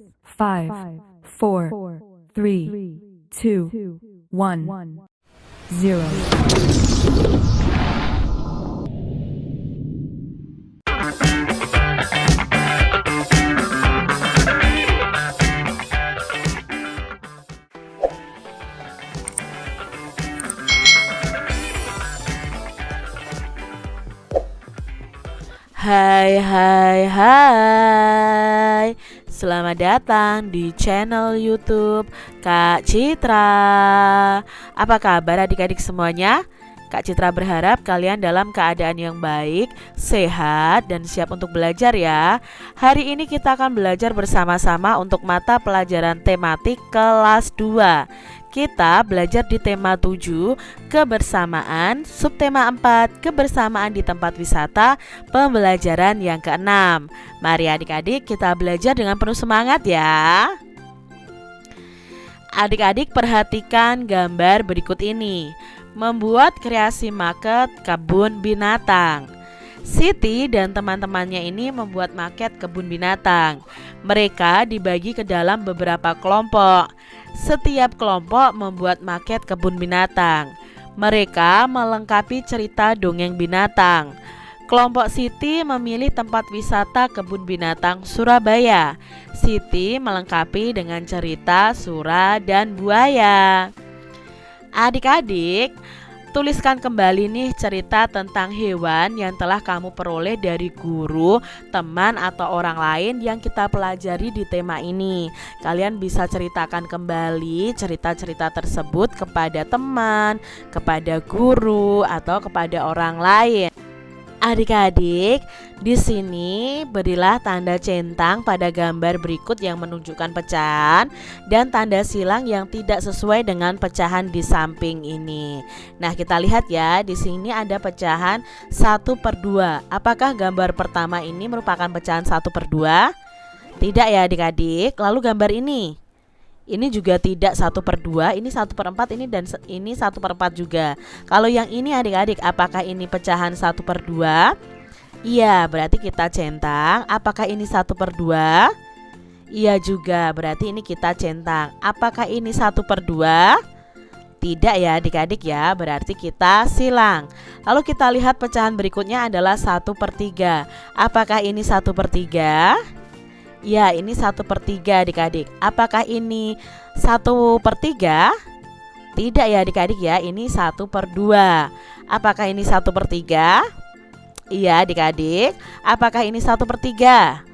5, 4, 3, 2, 1, 0. Hai, selamat datang di channel YouTube Kak Citra. Apa kabar adik-adik semuanya? Kak Citra berharap kalian dalam keadaan yang baik, sehat, dan siap untuk belajar ya. Hari ini kita akan belajar bersama-sama untuk mata pelajaran tematik kelas 2. Kita belajar di tema 7, kebersamaan, subtema 4, kebersamaan di tempat wisata, pembelajaran yang ke-6. Mari adik-adik kita belajar dengan penuh semangat ya. Adik-adik perhatikan gambar berikut ini. Membuat kreasi maket kebun binatang. Siti dan teman-temannya ini membuat maket kebun binatang. Mereka dibagi ke dalam beberapa kelompok. Setiap kelompok membuat maket kebun binatang. Mereka melengkapi cerita dongeng binatang. Kelompok Siti memilih tempat wisata kebun binatang Surabaya. Siti melengkapi dengan cerita sura dan buaya. Adik-adik, tuliskan kembali nih cerita tentang hewan yang telah kamu peroleh dari guru, teman, atau orang lain yang kita pelajari di tema ini. Kalian bisa ceritakan kembali cerita-cerita tersebut kepada teman, kepada guru, atau kepada orang lain. Adik-adik, di sini berilah tanda centang pada gambar berikut yang menunjukkan pecahan dan tanda silang yang tidak sesuai dengan pecahan di samping ini. Nah, kita lihat ya, di sini ada pecahan 1/2. Apakah gambar pertama ini merupakan pecahan 1/2? Tidak ya adik-adik. Lalu gambar ini juga tidak 1/2, ini 1/4, ini dan ini 1/4 juga. Kalau yang ini adik-adik, apakah ini pecahan 1/2? Iya, berarti kita centang. Apakah ini 1/2? Iya juga, berarti ini kita centang. Apakah ini 1/2? Tidak ya adik-adik ya, berarti kita silang. Lalu kita lihat pecahan berikutnya adalah 1/3. Apakah ini 1/3? Ya, ini 1/3 adik-adik. Apakah ini 1/3? Tidak ya adik-adik ya, ini 1/2. Apakah ini 1/3? Iya adik-adik. Apakah ini 1/3?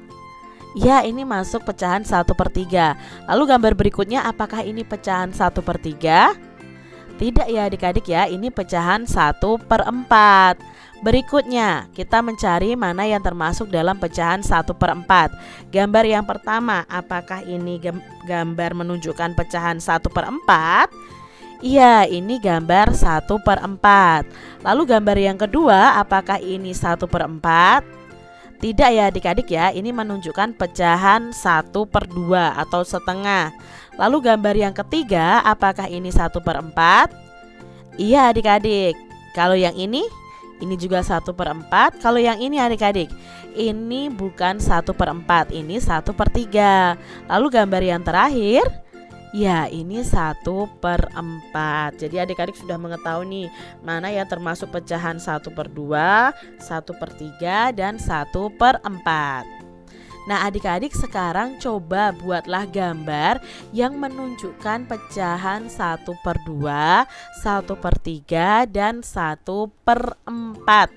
Ya, ini masuk pecahan 1/3. Lalu gambar berikutnya, apakah ini pecahan 1/3? Tidak ya adik-adik ya, ini pecahan 1/4. Berikutnya, kita mencari mana yang termasuk dalam pecahan 1/4. Gambar yang pertama, apakah ini gambar menunjukkan pecahan 1/4? Iya, ini gambar 1/4. Lalu gambar yang kedua, apakah ini 1/4? Tidak ya adik-adik ya, ini menunjukkan pecahan 1/2 atau setengah. Lalu gambar yang ketiga, apakah ini 1/4? Iya adik-adik. Kalau yang ini juga 1/4. Kalau yang ini adik-adik, ini bukan 1/4, ini 1/3. Lalu gambar yang terakhir, ya ini 1/4. Jadi adik-adik sudah mengetahui nih mana yang termasuk pecahan 1/2, 1/3, dan 1/4. Nah adik-adik sekarang coba buatlah gambar yang menunjukkan pecahan 1/2, 1/3, dan 1/4.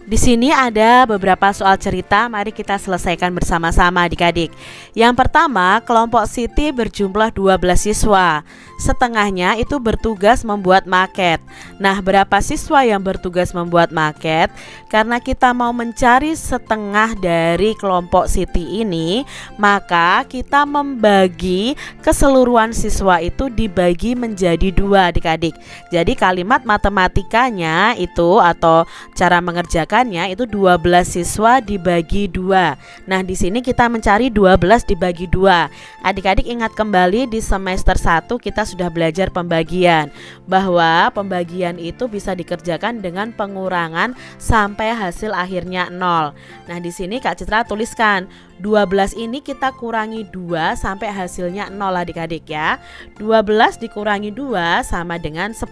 Di sini ada beberapa soal cerita, mari kita selesaikan bersama-sama adik-adik. Yang pertama, kelompok Siti berjumlah 12 siswa. Setengahnya itu bertugas membuat maket. Nah, berapa siswa yang bertugas membuat maket? Karena kita mau mencari setengah dari kelompok Siti ini, maka kita membagi keseluruhan siswa itu dibagi menjadi 2 adik-adik. Jadi kalimat matematikanya itu atau cara mengerjakannya itu 12 siswa dibagi 2. Nah, di sini kita mencari 12 dibagi 2. Adik-adik ingat kembali di semester 1 kita sudah belajar pembagian, bahwa pembagian itu bisa dikerjakan dengan pengurangan sampai hasil akhirnya 0. Nah, di sini Kak Citra tuliskan 12 ini kita kurangi 2 sampai hasilnya 0 adik-adik ya. 12 dikurangi 2 sama dengan 10.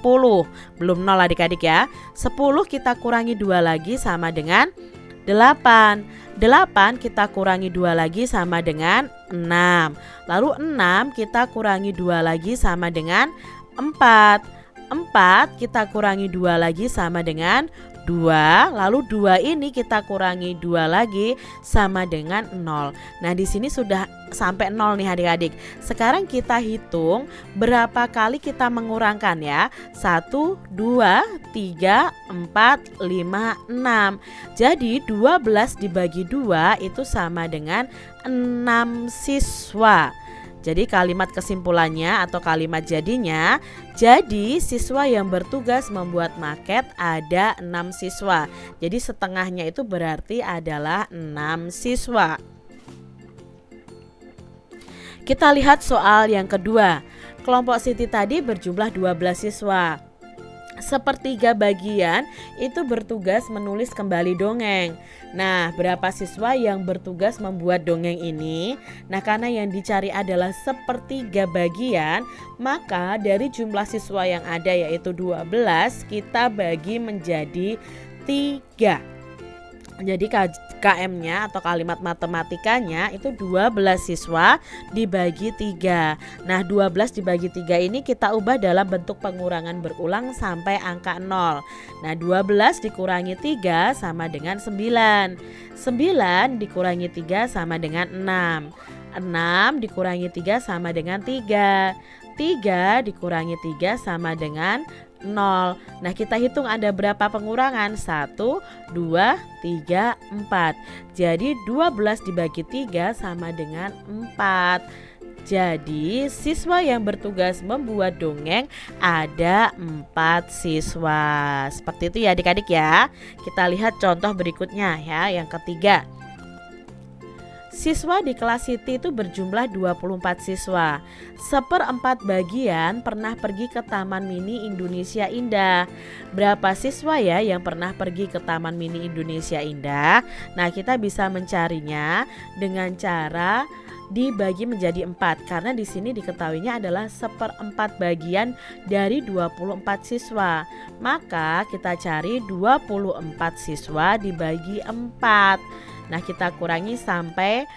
Belum 0 adik-adik ya. 10 kita kurangi 2 lagi sama dengan 8. 8 kita kurangi 2 lagi sama dengan 6. Lalu 6 kita kurangi 2 lagi sama dengan 4. 4 kita kurangi 2 lagi sama dengan 2, lalu 2 ini kita kurangi 2 lagi sama dengan 0. Nah di sini sudah sampai 0 nih adik-adik. Sekarang kita hitung berapa kali kita mengurangkan ya. 1, 2, 3, 4, 5, 6. Jadi 12 dibagi 2 itu sama dengan 6 siswa. Jadi kalimat kesimpulannya atau kalimat jadinya, jadi siswa yang bertugas membuat maket ada 6 siswa. Jadi setengahnya itu berarti adalah 6 siswa. Kita lihat soal yang kedua. Kelompok Siti tadi berjumlah 12 siswa. Sepertiga bagian itu bertugas menulis kembali dongeng. Nah, berapa siswa yang bertugas membuat dongeng ini? Nah, karena yang dicari adalah sepertiga bagian, maka dari jumlah siswa yang ada yaitu 12, kita bagi menjadi 3. Jadi KM-nya atau kalimat matematikanya itu 12 siswa dibagi 3. Nah 12 dibagi 3 ini kita ubah dalam bentuk pengurangan berulang sampai angka 0. Nah 12 dikurangi 3 sama dengan 9. 9 dikurangi 3 sama dengan 6. 6 dikurangi 3 sama dengan 3. 3 dikurangi 3 sama dengan 0. Nah kita hitung ada berapa pengurangan? 1, 2, 3, 4. Jadi 12 dibagi 3 sama dengan 4. Jadi siswa yang bertugas membuat dongeng ada 4 siswa. Seperti itu ya adik-adik ya. Kita lihat contoh berikutnya ya, yang ketiga. Siswa di kelas Siti itu berjumlah 24 siswa. 1/4 bagian pernah pergi ke Taman Mini Indonesia Indah. Berapa siswa ya yang pernah pergi ke Taman Mini Indonesia Indah? Nah kita bisa mencarinya dengan cara dibagi menjadi 4, karena di sini diketahuinya adalah 1/4 bagian dari 24 siswa. Maka kita cari 24 siswa dibagi 4. Nah kita kurangi sampai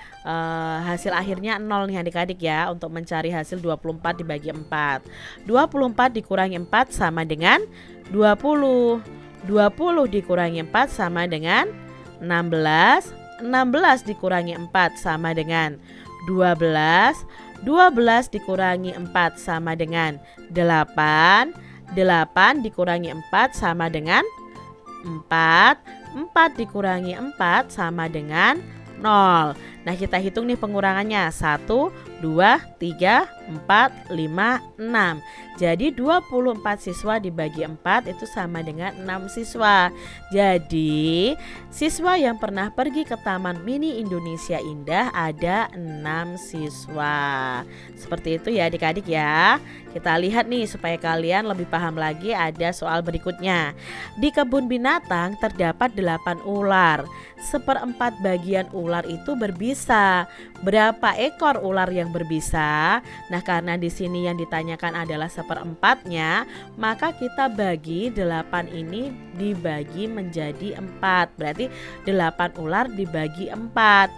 hasil akhirnya 0 nih adik-adik ya, untuk mencari hasil 24 dibagi 4. 24 dikurangi 4 sama dengan 20. 20 dikurangi 4 sama dengan 16. 16 dikurangi 4 sama dengan 12. 12 dikurangi 4 sama dengan 8. 8 dikurangi 4 sama dengan 4. 4 dikurangi 4 sama dengan 0. Nah kita hitung nih pengurangannya. 1, 2, 3, 4, 5, 6. Jadi 24 siswa dibagi 4 itu sama dengan 6 siswa. Jadi siswa yang pernah pergi ke Taman Mini Indonesia Indah ada 6 siswa. Seperti itu ya adik-adik ya. Kita lihat nih supaya kalian lebih paham lagi, ada soal berikutnya. Di kebun binatang terdapat 8 ular. 1/4 bagian ular itu berbisa. Berapa ekor ular yang berbisa? Nah karena di sini yang ditanyakan adalah 1/4-nya, maka kita bagi 8 ini dibagi menjadi 4. Berarti 8 ular dibagi 4.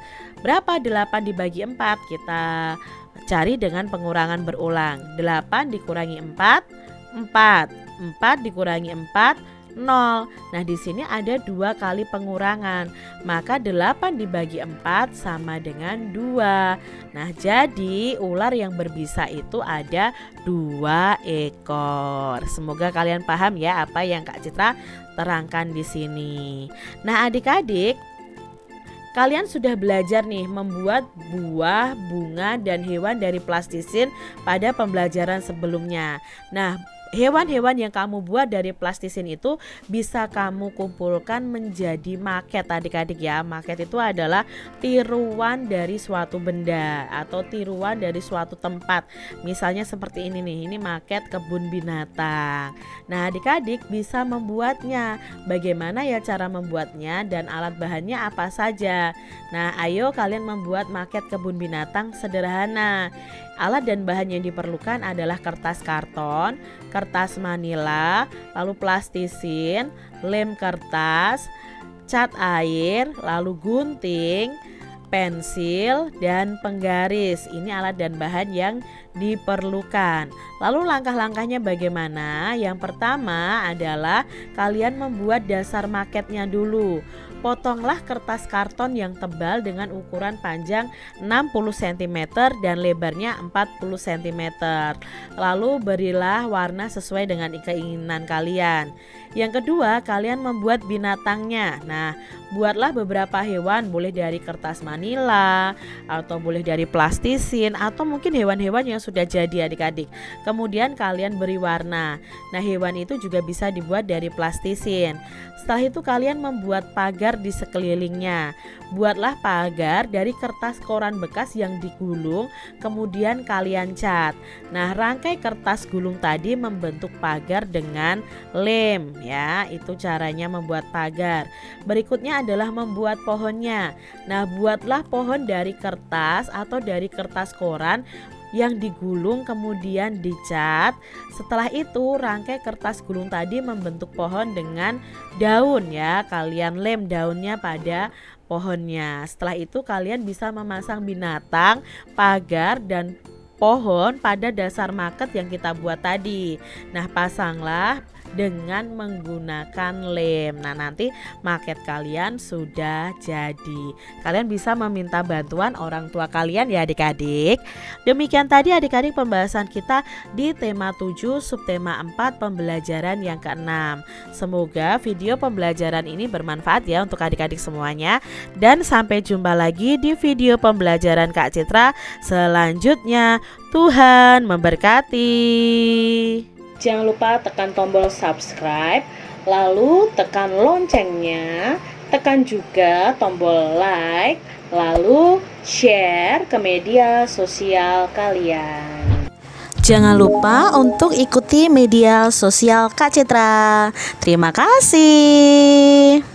Berapa 8 dibagi 4? Kita cari dengan pengurangan berulang. 8 dikurangi 4, 4. 4 dikurangi 4, 0. Nah di sini ada 2 kali pengurangan. Maka 8 dibagi 4 sama dengan 2. Nah jadi ular yang berbisa itu ada 2 ekor. Semoga kalian paham ya apa yang Kak Citra terangkan di sini. Nah adik-adik, kalian sudah belajar nih membuat buah, bunga, dan hewan dari plastisin pada pembelajaran sebelumnya. Nah hewan-hewan yang kamu buat dari plastisin itu bisa kamu kumpulkan menjadi maket adik-adik ya. Maket itu adalah tiruan dari suatu benda atau tiruan dari suatu tempat. Misalnya seperti ini nih, ini maket kebun binatang. Nah adik-adik bisa membuatnya. Bagaimana ya cara membuatnya dan alat bahannya apa saja? Nah ayo kalian membuat maket kebun binatang sederhana. Alat dan bahan yang diperlukan adalah kertas karton, kertas manila, lalu plastisin, lem kertas, cat air, lalu gunting, pensil, dan penggaris. Ini alat dan bahan yang diperlukan. Lalu langkah-langkahnya bagaimana? Yang pertama adalah kalian membuat dasar maketnya dulu. Potonglah kertas karton yang tebal dengan ukuran panjang 60 cm dan lebarnya 40 cm. Lalu berilah warna sesuai dengan keinginan kalian. Yang kedua, kalian membuat binatangnya. Nah, buatlah beberapa hewan, boleh dari kertas manila atau boleh dari plastisin atau mungkin hewan-hewan yang sudah jadi adik-adik. Kemudian kalian beri warna. Nah, hewan itu juga bisa dibuat dari plastisin. Setelah itu kalian membuat pagar di sekelilingnya. Buatlah pagar dari kertas koran bekas yang digulung, kemudian kalian cat. Nah, rangkai kertas gulung tadi membentuk pagar dengan lem ya. Itu caranya membuat pagar. Berikutnya adalah membuat pohonnya. Nah, buatlah pohon dari kertas atau dari kertas koran yang digulung kemudian dicat. Setelah itu rangkai kertas gulung tadi membentuk pohon dengan daun ya. Kalian lem daunnya pada pohonnya. Setelah itu kalian bisa memasang binatang, pagar, dan pohon pada dasar maket yang kita buat tadi. Nah, pasanglah dengan menggunakan lem. Nah, nanti maket kalian sudah jadi. Kalian bisa meminta bantuan orang tua kalian ya adik-adik. Demikian tadi adik-adik pembahasan kita di tema 7 subtema 4 pembelajaran yang ke-6. Semoga video pembelajaran ini bermanfaat ya untuk adik-adik semuanya. Dan sampai jumpa lagi di video pembelajaran Kak Citra selanjutnya. Tuhan memberkati. Jangan lupa tekan tombol subscribe, lalu tekan loncengnya, tekan juga tombol like, lalu share ke media sosial kalian. Jangan lupa untuk ikuti media sosial Kak Citra. Terima kasih.